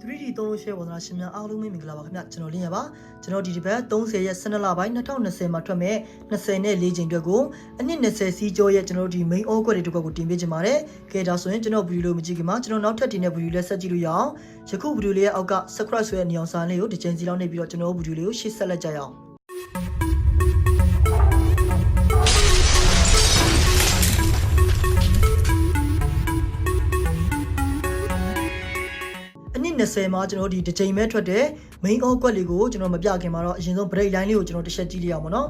3D သုံးလို့ရှိတဲ့ဝါသနာရှင်များအားလုံးပဲမင်္ဂလာပါခင်ဗျကျွန်တော်လင်းရပါကျွန်တော်ဒီတစ်ပတ်30ရက်12လပိုင်း2020မှာထွက်မဲ့24ချိန်အတွက်ကိုအနှစ်20စီးကျော်ရဲ့ကျွန်တော်ဒီ main all တွေတစ်ခွက်ကိုတင်ပေးချင်ပါတယ်ကဲဒါဆိုရင်ကျွန်တော်ဗီဒီယိုမကြည့်ခင်မှာကျွန်တော်နောက်ထပ်တင်တဲ့ဗီဒီယိုလေးဆက်ကြည့်လို့ရအောင်ယခုဗီဒီယိုလေးရဲ့အောက်က subscribe ဆိုတဲ့နေအောင်စာလေးကိုတစ်ချိန်စီလောက်နှိပ်ပြီးတော့ကျွန်တော်ဗီဒီယိုလေးကိုရှေ့ဆက်လက်ကြရအောင်20မှာကျွန်တော်ဒီတစ်ချိန်မဲ့ထွက်တဲ့ main all ကွက်လေးကိုကျွန်တော်မပြခင်မှာတော့အရင်ဆုံး break line လေးကိုကျွန်တော်တစ်ချက်ကြည့်လိုက်အောင်ပါနော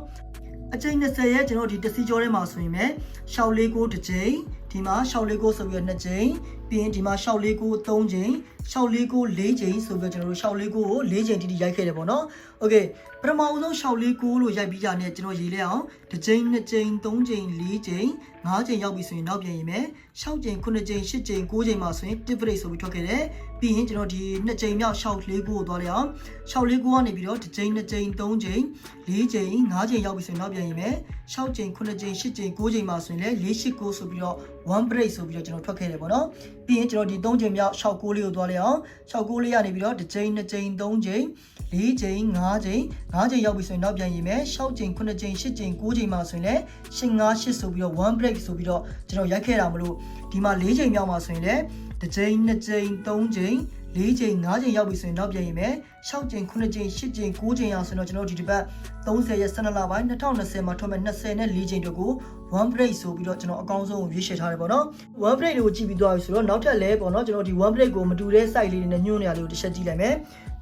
်အချိန်20ရဲ့ကျွန်တော်ဒီတစ်စီကျော်ထဲမှာဆိုရင်ပဲရှောက်လေးကိုတစ်ချိန်ဒီမှာရှောက်လေးကိုဆိုပြီးတော့2ချိန်ပြီးရင်ဒီမှာရှောက်လေးကို3ချိန်ရှောက်လေးကို4ချိန်ဆိုပြီးတော့ကျွန်တော်တို့ရှောက်လေးကို4ချိန်တိတိရိုက်ခဲ့တယ်ပေါ့နော်โอเคပထမဦးဆုံးရှောက်လေးကိုလို့ရိုက်ပြီးကြတဲ့ကျွန်တော်ရေးလဲအောင်တစ်ချိန်2ချိန်3ချိန်4ချိန်5ချိန်ရောက်ပြီဆိုရင်နောက်ပြန်ရေးမယ်6ချိန်9ချိန်10ချိန်9ချိန်မှာဆိုရင် tip break ဆိုပြီးထွက်ခဲ့တယ်ပြီးရင်ကျွန်တော်ဒီ2ချိန်မြောက်ရှောက်လေးကိုသွားလိုက်အောင်ရှောက်လေးကိုကနေပြီးတော့တစ်ချိန်2ချိန်3ချိန်4ချိန်5ချိန်ရောက်ပြီဆိုရင်နောက်ပြန်ရေးမယ်6ချိန်9ချိန်10ချိန်9ချိန်မှာဆိုရင်လည်း4 8 9ဆိုပြီးတော့1 break ဆိုပြီးတော့ကျွန်တော်ထွက်ခဲ့တယ်ပေါ့နော်ပြီးရင်ကျွန်တော်ဒီ3ချိန်မြောက်ရှောက်9လေးကိုသွားလိုက်အောင်ရှောက်9လေးကနေပြီးတော့တစ်ချိန်2ချိန်3ချိန်4ချိန်5ချိန်5ချိန်ရောက်ပြီဆိုရင်နောက်ပြန်ရေးမယ်6ချိန်9ချိန်10ချိန်9ချိန်မှာဆိုရင်လည်း8 5 8ဆိုပြီးတော့1 break ဆိုပြီးတော့ကျွန်တော်ရိုက်ခဲ့တာမလို့ဒီမှာ4ချိန်မြောက်မှာဆိုရင်လည်းတစ်ချိန်2ချိန်3ချိန်4ချိန်5ချိန်ရောက်ပြီဆိုရင်နောက်ပြန်ရေးမယ်6ချိန်9ချိန်10ချိန်9ချိန်အောင်ဆိုတော့ကျွန်တော်ဒီတစ်ပတ်30ရက်12လပိုင်း2020မှာထွက်မဲ့24ချိန်တို့ကို1 break ဆိုပြီးတော့ကျွန်တော်အကောင်းဆုံးရွေးချယ်ထားတယ်ပေါ့နော်1 break တွေကိုကြည့်ပြီးသွားပြီဆိုတော့နောက်ထပ်လဲပေါ့နော်ကျွန်တော်ဒီ1 break ကိုမတူတဲ့ site လေးတွေနဲ့ညွှန်းနေရလေးကိုတစ်ချက်ကြည့်လိုက်မယ်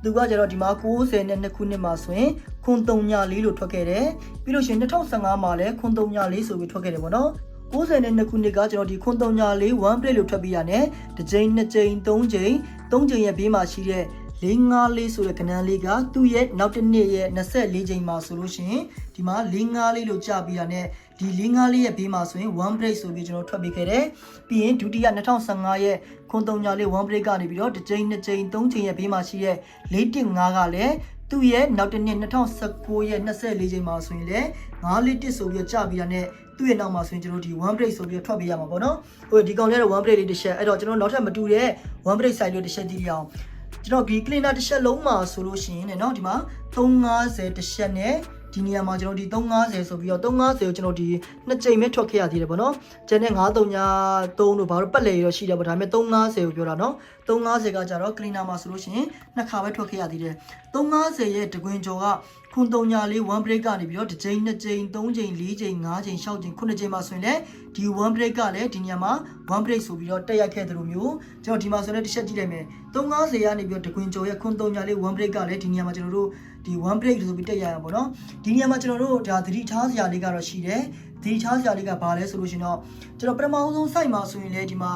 သူကကျတော့ဒီမှာ92ခုနှစ်မှာဆိုရင်ခွန်304လို့ထွက်ခဲ့တယ်ပြီးလို့ရှိရင်2015မှာလည်းခွန်304ဆိုပြီးထွက်ခဲ့တယ်ပေါ့နော်92ခုနှစ်ကကျွန်တော်ဒီခွန်304 1 plate လို့ထွက်ပြီးရတယ်တစ်ချိန်2ချိန်3ချိန်3ချိန်ရဲ့ဘေးမှာရှိတဲ့454ဆိုတဲ့ကဏ္ဍလေးကသူ့ရဲ့နောက်တစ်နှစ်ရဲ့24ချိန်မှာဆိုလို့ရှိရင်ဒီမှာ454လို့ကြာပြီးရတယ်ဒီ454ရဲ့ဘေးမှာဆိုရင်1 break ဆိုပြီးကျွန်တော်ထွက်ပေးခဲ့တယ်ပြီးရင်ဒုတိယ2015ရဲ့ခွန်304 1 break ကနေပြီးတော့တစ်ချိန်2ချိန်3ချိန်ရဲ့ဘေးမှာရှိတဲ့415ကလည်းသူ့ရဲ့နောက်တစ်နှစ်2019ရဲ့24ချိန်မှာဆိုရင်လည်း541ဆိုပြီးကြာပြီးရတယ်သူ့ရဲ့နောက်မှာဆိုရင်ကျွန်တော်ဒီ1 break ဆိုပြီးထွက်ပေးရမှာပေါ့နော်ဟိုဒီကောင်လေးတော့1 break လေးတစ်ချက်အဲ့တော့ကျွန်တော်နောက်ထပ်မတူတဲ့1 break site လေးတစ်ချက်ကြည့်ရအောင်ကျွန်တော်ဒီ cleaner တစ်ချက်လုံးမှာဆိုလို့ရှိရင်เนาะဒီမှာ350တစ်ချက်နဲ့ဒီနေရာမှာကျွန်တော်ဒီ350ဆိုပြီးတော့350ကိုကျွန်တော်ဒီ2ချိန်ပဲထွက်ခဲ့ရသေးတယ်ပေါ့နော်ကျန်တဲ့933တို့ဘာလို့ပတ်လေရောရှိတယ်ပေါ့ဒါပေမဲ့350ကိုပြောတာเนาะ350ကကြတော့ cleaner မှာဆိုလို့ရှိရင်နှစ်ခါပဲထွက်ခဲ့ရသေးတယ်350ရဲ့တကွင်ကျော်ကခွန်304 1 break ကနေပြီးတော့တစ်ချိန်2ချိန်3ချိန်4ချိန်5ချိန်6ချိန်9ချိန်မှာဆိုရင်လည်းဒီ1 break ကလည်းဒီနေရာမှာ1 break ဆိုပြီးတော့တက်ရိုက်ခဲ့တယ်လို့မျိုးကျွန်တော်ဒီမှာဆိုလည်းတစ်ချက်ကြည့်လိုက်မယ်350ကနေပြီးတော့တကွင်ကျော်ရဲ့ခွန်304 1 break ကလည်းဒီနေရာမှာကျွန်တော်တို့ဒီ1 break ဆိုပြီးတက်ရအောင်ပေါ့နော်ဒီနေရာမှာကျွန်တော်တို့ဒါသတိထားစရာလေးကတော့ရှိတယ်သတိထားစရာလေးကဘာလဲဆိုလို့ရှင်တော့ကျွန်တော်ပထမဆုံး site မှာဆိုရင်လည်းဒီမှာ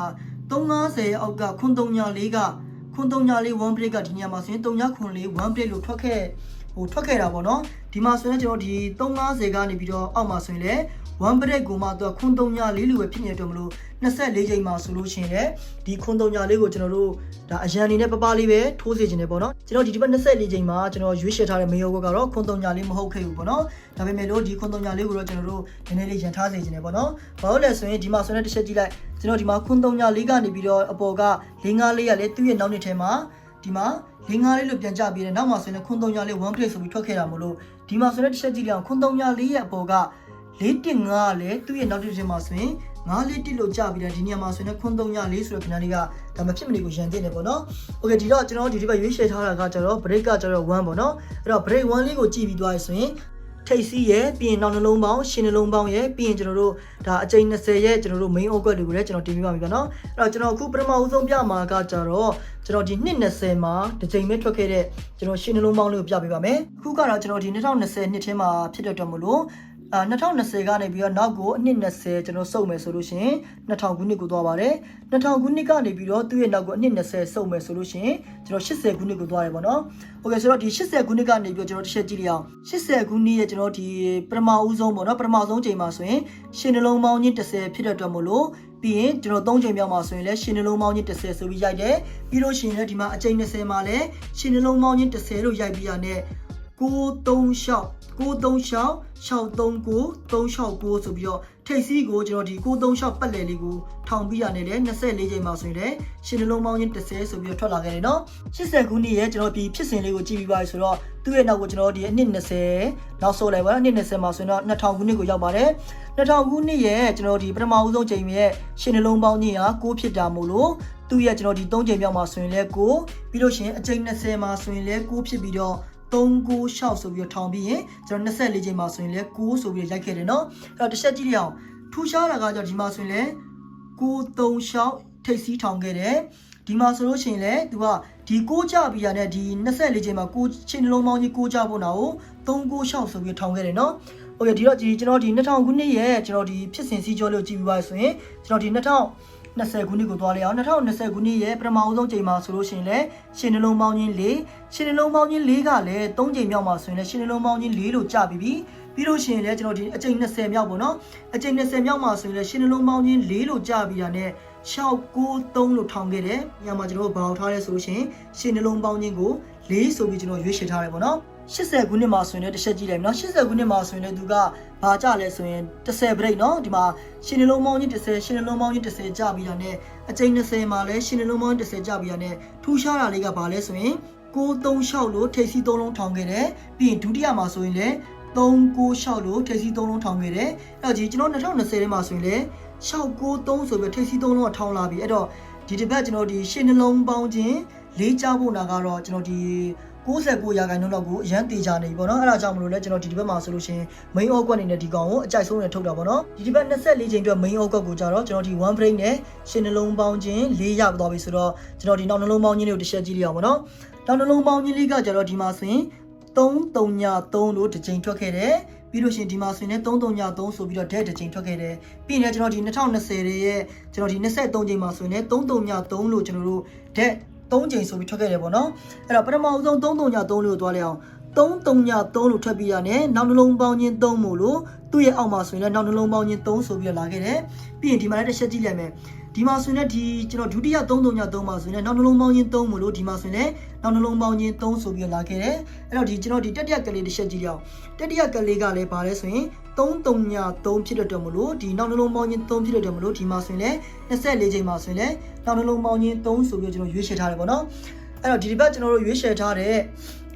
350အောက်ကခွန်304ကခွန်304 1 break ကဒီနေရာမှာဆိုရင်304 1 break လို့ထွက်ခဲ့တာပေါ့နော်ဒီမှာဆိုရင်ကျွန်တော်ဒီ350ကနေပြီးတော့အောက်မှာဆိုရင်လည်း1 break ကိုမှတော့ခွန်304လို့ပဲဖြစ်နေတယ်မလို့24ချိန်မှာဆိုလို့ရှိရင်လည်းဒီခွန်304ကိုကျွန်တော်တို့ဒါအရန်အနေနဲ့ပပလေးပဲထိုးစေချင်တယ်ပေါ့နော်ကျွန်တော်ဒီဘက်24ချိန်မှာကျွန်တော်ရွေးချယ်ထားတဲ့မေယောဘက်ကတော့ခွန်304မဟုတ်ခဲ့ဘူးပေါ့နော်ဒါပေမဲ့လို့ဒီခွန်304ကိုတော့ကျွန်တော်တို့နည်းနည်းလေးရန်ထားစေချင်တယ်ပေါ့နော်ဘာလို့လဲဆိုရင်ဒီမှာဆိုရင်တစ်ချက်ကြည့်လိုက်ကျွန်တော်ဒီမှာခွန်304ကနေပြီးတော့အပေါ်က454ကလည်းသူ့ရဲ့နောက်နှစ်ထဲမှာဒီမှာ454လို့ပြန်ကြပြီးတဲ့နောက်မှာဆိုရင်ခွန်304 1 break ဆိုပြီးထွက်ခဲ့တာမို့လို့ဒီမှာဆိုရင်တစ်ချက်ကြည့်လိုက်ခွန်304ရဲ့အပေါ်က415ကလည်းသူ့ရဲ့နောက်တစ်ချိန်မှာဆိုရင်941လို့ကြာပြီးတဲ့ဒီနေရာမှာဆိုရင်ခွန်304ဆိုတဲ့ခဏလေးကဒါမဖြစ်မနေကိုရန်တင်နေပေါ့နော်။ Okay ဒီတော့ကျွန်တော်ဒီဘက်ရွေးချယ်ထားတာကကျတော့ break ကကျတော့1ပေါ့နော်။အဲ့တော့ break 1လေးကိုကြည့်ပြီးသွားရဆိုရင်ထိပ်စီးရဲ့ပြီးရင်နောက်နှလုံးပေါင်းရှင်းနှလုံးပေါင်းရဲ့ပြီးရင်ကျွန်တော်တို့ဒါအကျိန်20ရဲ့ကျွန်တော်တို့ main output တွေကိုလည်းကျွန်တော်တင်ပြပါမယ်ဗျာနော်။အဲ့တော့ကျွန်တော်အခုပထမဦးဆုံးပြမှာကကျတော့ကျွန်တော်ဒီ220မှာတစ်ချိန်ပဲထွက်ခဲ့တဲ့ကျွန်တော်ရှင်းနှလုံးပေါင်းလေးကိုပြပေးပါမယ်။အခုကတော့ကျွန်တော်ဒီ2020နှစ်ထဲမှာဖြစ်တဲ့အတွက်မလို့2020ကနေပြီးတော့နောက်ကိုအနှစ်20ကျွန်တော်စုပ်မယ်ဆိုလို့ရှိရင်2000ခုနှစ်ကိုသွားပါတယ်2000ခုနှစ်ကနေပြီးတော့သူ့ရဲ့နောက်ကိုအနှစ်20စုပ်မယ်ဆိုလို့ရှိရင်ကျွန်တော်80ခုနှစ်ကိုသွားတယ်ပေါ့နော်โอเคဆိုတော့ဒီ80ခုနှစ်ကနေပြီးတော့ကျွန်တော်တစ်ချက်ကြည့်လိုက်အောင်80ခုနှစ်ရဲ့ကျွန်တော်ဒီပထမဦးဆုံးပေါ့နော်ပထမဆုံးချိန်မှာဆိုရင်ရှင်းနှလုံးပေါင်းချင်း10ဖြစ်တဲ့အတွက်မို့လို့ပြီးရင်ကျွန်တော်3ချိန်မြောက်မှာဆိုရင်လည်းရှင်းနှလုံးပေါင်းချင်း10ဆိုပြီးရိုက်တယ်ပြီးလို့ရှိရင်လည်းဒီမှာအချိန်20မှာလည်းရှင်းနှလုံးပေါင်းချင်း10လို့ရိုက်ပြီးရတဲ့936 639 369ဆိုပြီးတော့ ထိပ်စီးကိုကျွန်တော်ဒီ936ပတ်လည်လေးကိုထောင်ပြီးရနေလေ24ချိန်မှာဆိုရင်လည်းရှင်းနှလုံးပေါင်းချင်း30ဆိုပြီးထွက်လာခဲ့တယ်နော်80ခုနှစ်ရဲ့ကျွန်တော်ဒီဖြစ်စဉ်လေးကိုကြည့်ပြီးပါဆိုတော့သူ့ရဲ့နောက်ကိုကျွန်တော်ဒီအနှစ်20နောက်ဆိုလိုက်ပါတော့အနှစ်20မှာဆိုရင်တော့2000ခုနှစ်ကိုရောက်ပါတယ်2000ခုနှစ်ရဲ့ကျွန်တော်ဒီပထမဦးဆုံးချိန်ရဲ့ရှင်းနှလုံးပေါင်းချင်းဟာ6ဖြစ်တာမို့လို့သူ့ရဲ့ကျွန်တော်ဒီ3ချိန်မြောက်မှာဆိုရင်လည်း9ပြီးလို့ရှိရင်အချိန်20မှာဆိုရင်လည်း9ဖြစ်ပြီးတော့396ဆိုပြီးထောင်ပြီးရင်ကျွန်တော်24ချိန်မှာဆိုရင်လည်း9ဆိုပြီးရိုက်ခဲ့တယ်နော်အဲ့တော့တစ်ချက်ကြည့်ရအောင်ထူရှားတာကကြောင့်ဒီမှာဆိုရင်လည်း936ထိပ်စီးထောင်ခဲ့တယ်ဒီမှာဆိုလို့ရှိရင်လည်းသူကဒီ6ကြပြီးရတဲ့ဒီ24ချိန်မှာ9ချင်းနှလုံးပေါင်းကြီး6ကြဖို့နာကို396ဆိုပြီးထောင်ခဲ့တယ်နော်โอเคဒီတော့ကျွန်တော်ဒီ2000ခုနှစ်ရဲ့ကျွန်တော်ဒီဖြစ်စဉ်စီးကြောလို့ကြည့်ပြီးပါဆိုရင်ကျွန်တော်ဒီ2020ခုနှစ်ကိုသွားလိုက်အောင်2020ခုနှစ်ရဲ့ပထမအဆုံးချိန်မှာဆိုလို့ရှိရင်လည်းရှင်းနှလုံးပေါင်းချင်း4ရှင်းနှလုံးပေါင်းချင်း4ကလည်း3ချိန်မြောက်မှာဆိုရင်လည်းရှင်းနှလုံးပေါင်းချင်း4လို့ကြာပြီးလို့ရှိရင်လည်းကျွန်တော်ဒီအချိန်20မြောက်ပေါ့နော်အချိန်20မြောက်မှာဆိုရင်လည်းရှင်းနှလုံးပေါင်းချင်း4လို့ကြာပြီးတာနဲ့693လို့ထောင်ခဲ့တယ်။ညမှာကျွန်တော်တို့ဘာလို့ထားလဲဆိုလို့ရှိရင်ရှင်းနှလုံးပေါင်းချင်းကို4ဆိုပြီးကျွန်တော်ရွေးချယ်ထားတယ်ပေါ့နော်80ခုနှစ်မှာဆိုရင်လည်းတစ်ချက်ကြည့်လိုက်နော်80ခုနှစ်မှာဆိုရင်လည်းသူကဘာကြလဲဆိုရင်10 break နော်ဒီမှာရှင်းနှလုံးပေါင်းချင်း10ရှင်းနှလုံးပေါင်းချင်း10ကြာပြီးတာနဲ့အချိန်20မှာလည်းရှင်းနှလုံးပေါင်း10ကြာပြီးတာနဲ့ထူးခြားတာလေးကဘာလဲဆိုရင်936လို့ထိပ်စီး3လုံးထောင်ခဲ့တယ်ပြီးရင်ဒုတိယမှာဆိုရင်လည်း396လို့ထိပ်စီး3လုံးထောင်ခဲ့တယ်အဲ့တော့ကျွန်တော်2020ထဲမှာဆိုရင်လည်း693ဆိုပြီးထိပ်စီး3လုံးကထောင်လာပြီအဲ့တော့ဒီတစ်ပတ်ကျွန်တော်ဒီရှင်းနှလုံးပေါင်းချင်းလေးကြားဖို့နာကတော့ကျွန်တော်ဒီ69ရာခိုင်နှုန်းလောက်ကိုအရန်တေချာနေပြီပေါ့နော်အဲ့ဒါကြောင့်မလို့လဲကျွန်တော်ဒီဘက်မှာဆိုလို့ရှိရင် main org အနေနဲ့ဒီကောင်ကိုအကြိုက်ဆုံးနဲ့ထုတ်တာပေါ့နော်ဒီဘက်24ချိန်အတွက် main org ကိုကြတော့ကျွန်တော်ဒီ1 break နဲ့ရှင်းနှလုံးပေါင်းချင်း4ရသွားပြီဆိုတော့ကျွန်တော်ဒီနောက်နှလုံးပေါင်းချင်းလေးကိုတစ်ချက်ကြည့်လိုက်အောင်ပေါ့နော်နောက်နှလုံးပေါင်းချင်းလေးကကြတော့ဒီမှာဆိုရင်333လို့တစ်ချိန်ထွက်ခဲ့တယ်ပြီးလို့ရှိရင်ဒီမှာဆိုရင်လည်း333ဆိုပြီးတော့တစ်ချိန်ထွက်ခဲ့တယ်ပြီးရင်ကျွန်တော်ဒီ2020ရဲ့ကျွန်တော်ဒီ23ချိန်မှာဆိုရင်လည်း333လို့ကျွန်တော်တို့3ချိန်ဆိုပြီးထွက်ခဲ့တယ်ပေါ့နော်အဲ့တော့ပထမဦးဆုံး333လို့သွားလိုက်အောင်333လို့ထွက်ပြီးရနဲ့နောက်နှလုံးပေါင်းချင်း3မို့လို့သူ့ရဲ့အောက်မှာဆိုရင်လည်းနောက်နှလုံးပေါင်းချင်း3ဆိုပြီးလာခဲ့တယ်ပြီးရင်ဒီမှာလည်းတစ်ချက်ကြည့်လိုက်မယ်ဒီမှာဆိုရင်ဒီကျွန်တော်ဒုတိယ333မှာဆိုရင်နောက်နှလုံးပေါင်းချင်း3မို့လို့ဒီမှာဆိုရင်နောက်နှလုံးပေါင်းချင်း3ဆိုပြီးလာခဲ့တယ်အဲ့တော့ဒီကျွန်တော်ဒီတတိယကလေးတစ်ချက်ကြည့်ရအောင်တတိယကလေးကလည်းဗာလဲဆိုရင်333ဖြစ်တဲ့အတွက်မလို့ဒီနောက်နှလုံးပေါင်းချင်း3ဖြစ်တဲ့အတွက်မလို့ဒီမှာဆိုရင်လည်း24ချိန်မှာဆိုရင်လည်းနောက်နှလုံးပေါင်းချင်း3ဆိုပြီးကျွန်တော်ရွေးချယ်ထားတယ်ပေါ့နော်အဲ့တော့ဒီတစ်ပတ်ကျွန်တော်တို့ရွေးချယ်ထားတဲ့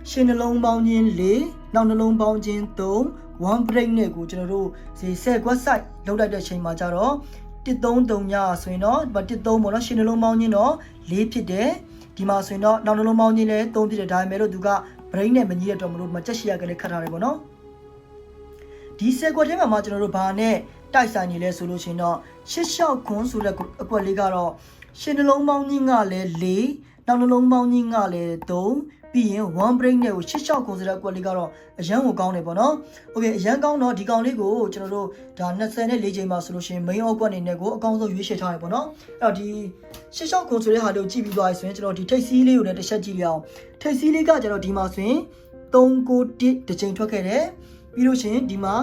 ရှင်းနှလုံးပေါင်းချင်း4နောက်နှလုံးပေါင်းချင်း3 one break နဲ့ကိုကျွန်တော်တို့10 website လောက်လိုက်တဲ့ချိန်မှာကြတော့133ညဆိုရင်တော့13ပေါ့နော်ရှင်းနှလုံးပေါင်းချင်းတော့4ဖြစ်တယ်ဒီမှာဆိုရင်တော့နောက်နှလုံးပေါင်းချင်းလည်း3ဖြစ်တယ်ဒါပေမဲ့လို့သူက brain နဲ့မညီတဲ့အတွက်မလို့မချက်ရှိရကလေးခတ်ထားတယ်ပေါ့နော်ဒီ10ခွက်ထဲမှာကျွန်တော်တို့ဘာနဲ့တိုက်ဆိုင်နေလဲဆိုလို့ရှိရင်တော့86ခွန်းဆိုတဲ့အကွက်လေးကတော့ရှင်းနှလုံးပေါင်းချင်းကလည်း4နောက်နှလုံးပေါင်းချင်းကလည်း3ပြီးရင် one break နဲ့ကို86ခွန်းဆိုတဲ့အကွက်လေးကတော့အရန်ကိုကောင်းတယ်ပေါ့နော်โอเคအရန်ကောင်းတော့ဒီကောင်လေးကိုကျွန်တော်တို့ဒါ24ချိန်မှာဆိုလို့ရှိရင် main org အနေနဲ့ကိုအကောင်းဆုံးရွေးချယ်ထားတယ်ပေါ့နော်အဲ့တော့ဒီ86ခွန်းဆိုတဲ့ဟာလေးကိုကြည့်ပြီးသွားပြီဆိုရင်ကျွန်တော်ဒီထိပ်စီးလေးကိုလည်းတစ်ချက်ကြည့်ရအောင်ထိပ်စီးလေးကကျွန်တော်ဒီမှာဆိုရင်391တစ်ချိန်ထွက်ခဲ့တယ်ပြီးလို့ရှိရင်ဒီမှာ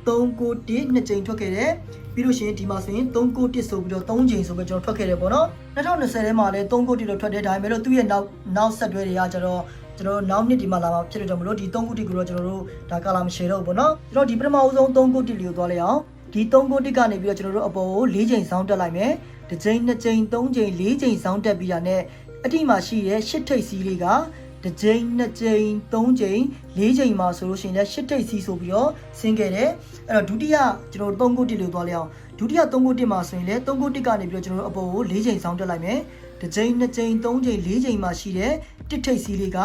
391နှစ်ချိန်ထွက်ခဲ့တယ်ပြီးလို့ရှိရင်ဒီမှာဆိုရင်391ဆိုပြီးတော့3ချိန်ဆိုပြီးကျွန်တော်ထွက်ခဲ့တယ်ပေါ့နော်2020ထဲမှာလည်း391လို့ထွက်တယ်ဒါပေမဲ့လို့သူ့ရဲ့နောက်ဆက်တွဲတွေကကျတော့ကျွန်တော်နောက်နှစ်ဒီမှာလာမှာဖြစ်တယ်ကြောင့်မလို့ဒီ391ကိုတော့ကျွန်တော်တို့ဒါကာလာမရှယ်တော့ဘူးပေါ့နော်ကျွန်တော်ဒီပထမဦးဆုံး391လေးကိုသွားလိုက်အောင်ဒီ391ကနေပြီးတော့ကျွန်တော်တို့အပေါ်ကို4ချိန်ဆောင်းတက်လိုက်မယ်တစ်ချိန်2ချိန်3ချိန်4ချိန်ဆောင်းတက်ပြီးတာနဲ့အတိမှာရှိတဲ့8ထိပ်စီးလေးကတစ်ချိန်2ချိန်3ချိန်4ချိန်မှာဆိုလို့ရှိရင်လည်း8ထိပ်စီးဆိုပြီးတော့ဆင်းခဲ့တယ်အဲ့တော့ဒုတိယကျွန်တော်တို့391လို့သွားလိုက်အောင်ဒုတိယ391မှာဆိုရင်လည်း391ကနေပြီးတော့ကျွန်တော်တို့အပေါ်ကို4ချိန်ဆောင်းတက်လိုက်မယ်တစ်ချိန်2ချိန်3ချိန်4ချိန်မှာရှိတဲ့တစ်ထိပ်စီးလေးက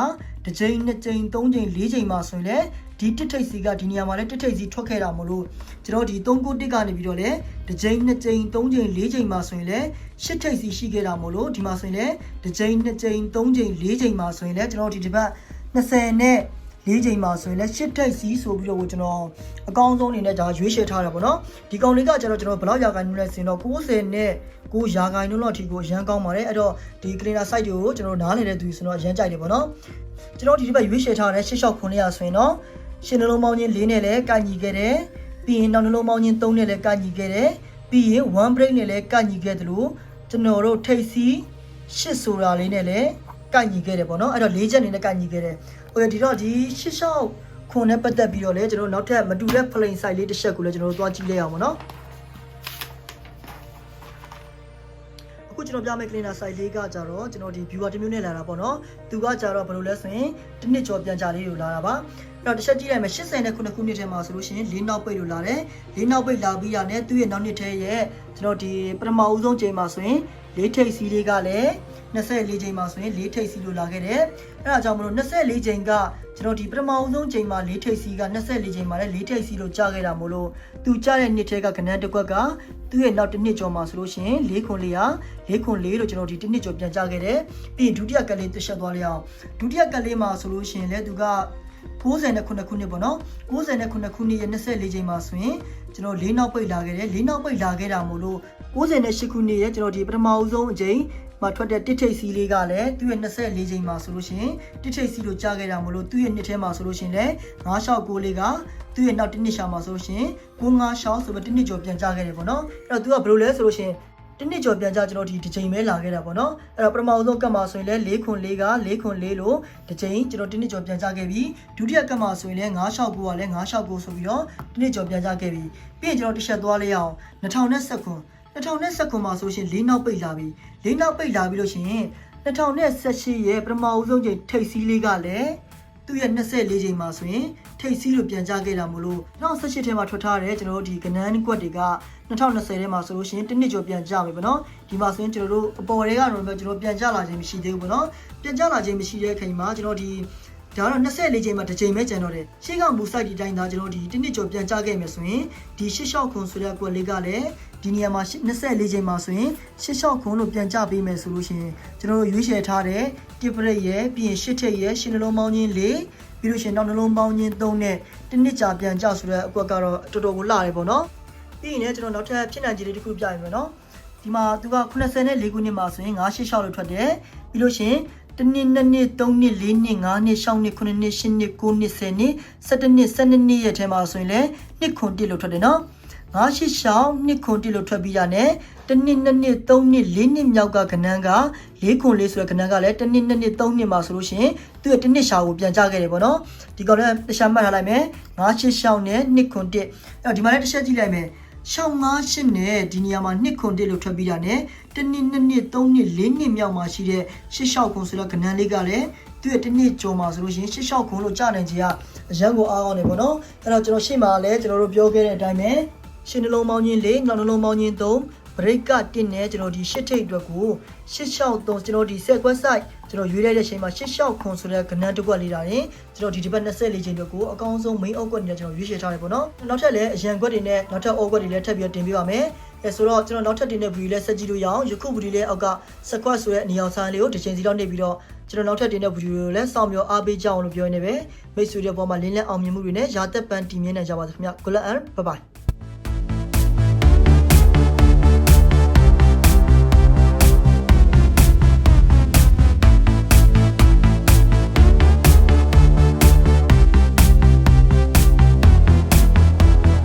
တစ်ချိန်2ချိန်3ချိန်4ချိန်မှာဆိုရင်လည်းဒီတစ်ထိပ်စီးကဒီနေရာမှာလည်းတစ်ထိပ်စီးထွက်ခဲ့တာမလို့ကျွန်တော်ဒီ391ကနေပြီးတော့လည်းတစ်ချိန်2ချိန်3ချိန်4ချိန်မှာဆိုရင်လည်း8ထိပ်စီးရှိခဲ့တာမလို့ဒီမှာဆိုရင်လည်းတစ်ချိန်2ချိန်3ချိန်4ချိန်မှာဆိုရင်လည်းကျွန်တော်ဒီတစ်ပတ်20နဲ့4ချိန်မှာဆိုရင်လည်း8ထိပ်စီးဆိုပြီးတော့ကျွန်တော်အကောင်းဆုံးအနေနဲ့ဒါရွေးချယ်ထားတာပေါ့နော်ဒီကောင်လေးကကျွန်တော်ဘယ်လောက်ရာခိုင်နှုန်းလဲဆိုရင်တော့90နဲ့9ရာခိုင်နှုန်းလောက်ထိကိုအရန်ကောင်းပါတယ်အဲ့တော့ဒီ cleaner site ကိုကျွန်တော်နားလည်တဲ့သူဆိုတော့အရန်ကြိုက်တယ်ပေါ့နော်ကျွန်တော်ဒီတစ်ပတ်ရွေးချယ်ထားတဲ့86ခွန်ရဆိုရင်တော့ရှင်းနှလုံးပေါင်းချင်း4နဲ့လည်းကန့်ညီခဲ့တယ်ပြီးရင်နောက်နှလုံးပေါင်းချင်း3နဲ့လည်းကန့်ညီခဲ့တယ်ပြီးရင် one break နဲ့လည်းကန့်ညီခဲ့တယ်လို့ကျွန်တော်တို့ထိပ်စီး8ဆိုတာလေးနဲ့လည်းကန့်ညီခဲ့တယ်ပေါ့နော်အဲ့တော့4ချက်အနေနဲ့ကန့်ညီခဲ့တယ်ဟိုဒီတော့ဒီ86ခွန်နဲ့ပတ်သက်ပြီးတော့လည်းကျွန်တော်နောက်ထပ်မတူတဲ့ plain site လေးတစ်ချက်ကိုလည်းကျွန်တော်တို့သွားကြည့်လိုက်အောင်ပေါ့နော် ကျွန်တော်ပြမယ့် cleaner site လေးကကြတော့ကျွန်တော်ဒီ viewer တစ်မျိုးနဲ့လာတာပေါ့နော်သူကကြတော့ဘယ်လိုလဲဆိုရင်တစ်နှစ်ကျော်ပြန်ကြလေးလို့လာတာပါအဲ့တော့တစ်ချက်ကြည့်လိုက်မယ်89ခုနှစ်ထဲမှာဆိုလို့ရှိရင်၄နောက်ပိတ်လို့လာတယ်၄နောက်ပိတ်လာပြီးရတဲ့သူ့ရဲ့နောက်နှစ်ထဲရဲ့ကျွန်တော်ဒီပထမဦးဆုံးချိန်မှာဆိုရင်၄ထိပ်စီးလေးကလည်း24ချိန်မှာဆိုရင်၄ထိပ်စီးလို့လာခဲ့တယ်အဲ့ဒါကြောင့်မလို့24ချိန်ကကျွန်တော်ဒီပထမဦးဆုံးချိန်မှာ၄ထိပ်စီးက24ချိန်မှာလည်း၄ထိပ်စီးလို့ကြားခဲ့တာမို့လို့သူကြားတဲ့နှစ်ထဲကကဏ္ဍတစ်ခွက်ကသူ့ရဲ့နောက်တစ်နှစ်ကျော်မှာဆိုလို့ရှိရင်၄ခွန်4လို့ကျွန်တော်ဒီတစ်နှစ်ကျော်ပြန်ကြားခဲ့တယ်ပြီးရင်ဒုတိယကတ်လေးတစ်ချက်သွားလိုက်အောင်ဒုတိယကတ်လေးမှာဆိုလို့ရှိရင်လည်းသူက69ခုနှစ်ပေါ့နော်69ခုနှစ်ရဲ့24ချိန်မှာဆိုရင်ကျွန်တော်၄နောက်ပိတ်လာခဲ့တယ်၄နောက်ပိတ်လာခဲ့တာမို့လို့98ခုနှစ်ရဲ့ကျွန်တော်ဒီပထမဦးဆုံးအချိန်မှာထွက်တဲ့တစ်ထိပ်စီးလေးကလည်းသူ့ရဲ့24ချိန်မှာဆိုလို့ရှိရင်တစ်ထိပ်စီးလို့ကြားခဲ့တာမို့လို့သူ့ရဲ့နှစ်ထဲမှာဆိုလို့ရှိရင်လည်း969လေးကသူ့ရဲ့နောက်တစ်နှစ်ရှာမှာဆိုလို့ရှိရင်95ဆိုပြီးတစ်နှစ်ကျော်ပြန်ကြားခဲ့တယ်ပေါ့နော်အဲ့တော့သူကဘယ်လိုလဲဆိုလို့ရှိရင်တစ်နှစ်ကျော်ပြန်ကြကျွန်တော်ဒီတစ်ချိန်ပဲလာခဲ့တာပေါ့နော်အဲ့တော့ပထမဆုံးကတ်မှာဆိုရင်လည်း4ခွန်4က4ခွန်4လို့တစ်ချိန်ကျွန်တော်တစ်နှစ်ကျော်ပြန်ကြခဲ့ပြီဒုတိယကတ်မှာဆိုရင်လည်း969ကလည်း969ဆိုပြီးတော့တစ်နှစ်ကျော်ပြန်ကြခဲ့ပြီပြီးရင်ကျွန်တော်တစ်ချက်သွားလေးအောင်2019မှာဆိုရှင်၄နောက်ပိတ်လာပြီ၄နောက်ပိတ်လာပြီလို့ရှင်2018ရဲ့ပထမဦးဆုံးချိန်ထိပ်စီးလေးကလည်းသူ့ရဲ့24ချိန်မှာဆိုရင်ထိပ်စီးလို့ပြန်ကြခဲ့တာမို့လို့2018ထဲမှာထွက်ထားတဲ့ကျွန်တော်တို့ဒီကနန်းကွက်တွေက2020ထဲမှာဆိုလို့ရှိရင်တစ်နှစ်ကျော်ပြန်ကြပြီပေါ့နော်ဒီမှာဆိုရင်ကျွန်တော်တို့အပေါ်တွေကတော့ကျွန်တော်ပြန်ကြလာခြင်းမရှိသေးဘူးပေါ့နော်ပြန်ကြလာခြင်းမရှိတဲ့ချိန်မှာကျွန်တော်ဒီဒါတော့24ချိန်မှာတစ်ချိန်ပဲကျန်တော့တယ်ရှေ့ကမူ site ဒီတိုင်းသားကျွန်တော်ဒီတစ်နှစ်ကျော်ပြန်ကြခဲ့မယ်ဆိုရင်ဒီ86ခွန်ဆိုတဲ့ကွက်လေးကလည်းဒီနေရာမှာ24ချိန်မှာဆိုရင်86ခွန်လို့ပြန်ကြပေးမယ်ဆိုလို့ရှိရင်ကျွန်တော်တို့ရွေးချယ်ထားတဲ့တစ်ပရိတ်ရဲ့ပြီးရင်8ထိပ်ရဲ့ရှင်းနှလုံးပေါင်းခြင်း4ပြီးလို့ရှိရင်နောက်နှလုံးပေါင်းခြင်း3နဲ့တစ်နှစ်ကြာပြန်ကြဆိုတဲ့အကွက်ကတော့တော်တော်ကိုလှတယ်ပေါ့နော်ပြီးရင်လည်းကျွန်တော်နောက်ထပ်ဖြစ်နိုင်ခြေလေးတစ်ခုပြရမယ်နော်ဒီမှာသူက84ခုနှစ်မှာဆိုရင်986လို့ထွက်တယ်ပြီးလို့ရှိရင်1နှစ်2နှစ်3နှစ်4နှစ်5နှစ်6နှစ်9နှစ်10နှစ်9နှစ်10နှစ်17နှစ်12နှစ်ရဲ့ထဲမှာဆိုရင်လည်းနှစ်ခွန်1လို့ထွက်တယ်နော်986နှစ်ခွန်1လို့ထွက်ပြီးရတယ်1နှစ်2နှစ်3နှစ်4နှစ်မြောက်ကကဏ္ဍက4ခွန်4ဆိုတဲ့ကဏ္ဍကလည်း1နှစ်2နှစ်3နှစ်မှာဆိုလို့ရှိရင်သူ့ရဲ့1နှစ်ရှာကိုပြန်ကြခဲ့တယ်ပေါ့နော်ဒီကောင်လည်းတစ်ခြားမှတ်ထားလိုက်မယ်986နဲ့နှစ်ခွန်1အဲ့တော့ဒီမှာလည်းတစ်ချက်ကြည့်လိုက်မယ်658နဲ့ဒီနေရာမှာနှစ်ခွန်1လို့ထွက်ပြီးတာနဲ့1နှစ်2နှစ်3နှစ်4နှစ်မြောက်မှာရှိတဲ့86ခွန်ဆိုတဲ့ကဏ္ဍလေးကလည်းသူ့ရဲ့တစ်နှစ်ကျော်မှာဆိုလို့ရှိရင်86ခွန်လို့ကြားနိုင်ခြင်းကအရန်ကိုအားကောင်းနေပေါ့နော်အဲ့တော့ကျွန်တော်ရှေ့မှာလည်းကျွန်တော်တို့ပြောခဲ့တဲ့အတိုင်းပဲရှင်းနှလုံးပေါင်းခြင်း4နောက်နှလုံးပေါင်းခြင်း3ဘရိတ်က1နဲ့ကျွန်တော်ဒီ8ထိပ်အတွက်ကို863ကျွန်တော်ဒီဆက်ကွက် site ကျွန်တော်ရွေးလိုက်တဲ့အချိန်မှာ86ခွန်ဆိုတဲ့ကဏ္ဍတစ်ကွက်လေးတာရင်ကျွန်တော်ဒီတစ်ပတ်24ချိန်အတွက်ကိုအကောင်းဆုံး main အောက်ကွက်တွေနဲ့ကျွန်တော်ရွေးချယ်ထားတယ်ပေါ့နော်နောက်ထပ်လည်းအရန်ကွက်တွေနဲ့နောက်ထပ်အောက်ကွက်တွေလည်းထပ်ပြီးတင်ပေးပါမယ်အဲဆိုတော့ကျွန်တော်နောက်ထပ်တင်တဲ့ video လည်းဆက်ကြည့်လို့ရအောင်ယခု video လေးအောက်က squat ဆိုတဲ့အနေအောင်ဆိုင်လေးကိုတစ်ချိန်စီတော့နေပြီးတော့ကျွန်တော်နောက်ထပ်တင်တဲ့ video ကိုလည်းစောင့်မျှော်အားပေးကြအောင်လို့ပြောနေပဲမိတ်ဆွေတွေပေါ်မှာလင်းလက်အောင်မြင်မှုတွေနဲ့ရာသက်ပန်းတည်မြဲနိုင်ကြပါစေခင်ဗျ Good luck and bye bye